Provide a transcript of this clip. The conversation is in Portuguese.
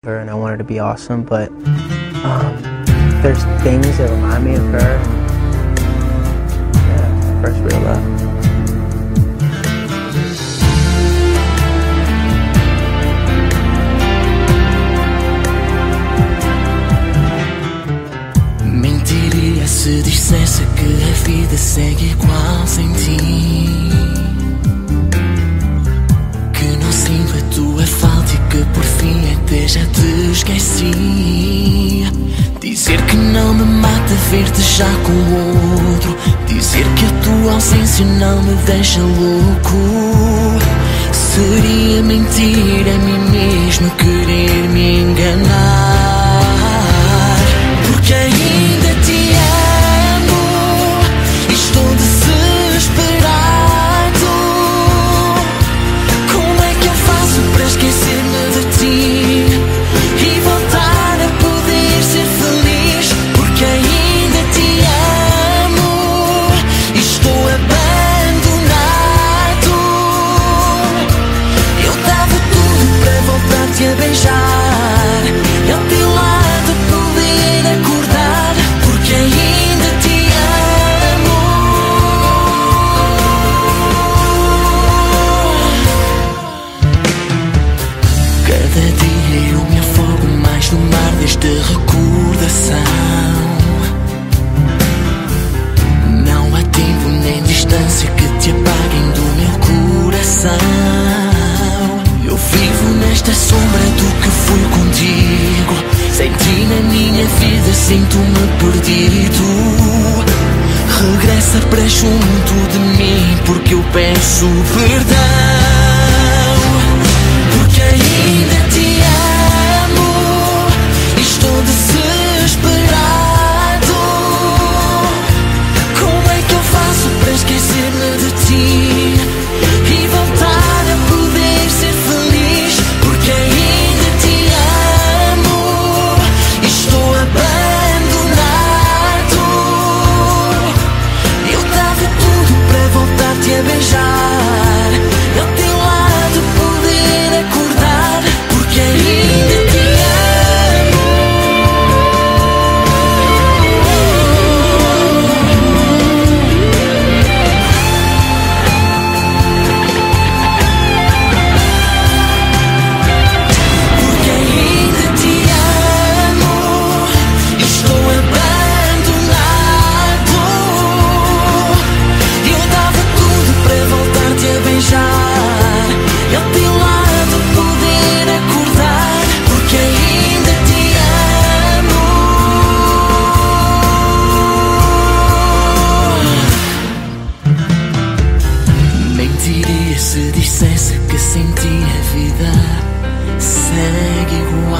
her and I want her to be awesome, but there's things that remind me of her. Yeah, it's my first real love. Mentiria se dissesse que a vida segue igual sem ti, que não sinto a tua falta e que por fim até já te esqueci. Dizer que não me mata ver-te já com outro, dizer que a tua ausência não me deixa louco. Seria mentir a mim mesmo, querer me enganar, porque ainda te amo e estou desesperado. Como é que eu faço para esquecer-me de ti e voltar a poder ser feliz? Porque ainda te amo e estou abandonado. Eu dava tudo para voltar-te a beijar e ao teu lado poder acordar, porque ainda te amo. Cada dia eu me afogo mais no mar desta recordação. Não há tempo nem distância que te apaguem do meu coração. Eu vivo nesta sombra do que fui contigo. Sem ti na minha vida sinto-me perdido. Regressa para junto de mim, porque eu peço perdão. Porque ainda te amo e estou desesperado. Como é que eu faço para esquecer-me de ti e voltar a poder ser feliz? Porque ainda te amo e estou abandonado. Eu dava tudo para voltar-te a beijar e ao teu lado poder acordar, porque ainda te amo. Porque ainda te amo e estou abandonado. Eu dava tudo para voltar-te a beijar e ao teu lado poder acordar, porque ainda te amo. Mentiria se dissesse que sem ti a vida segue igual.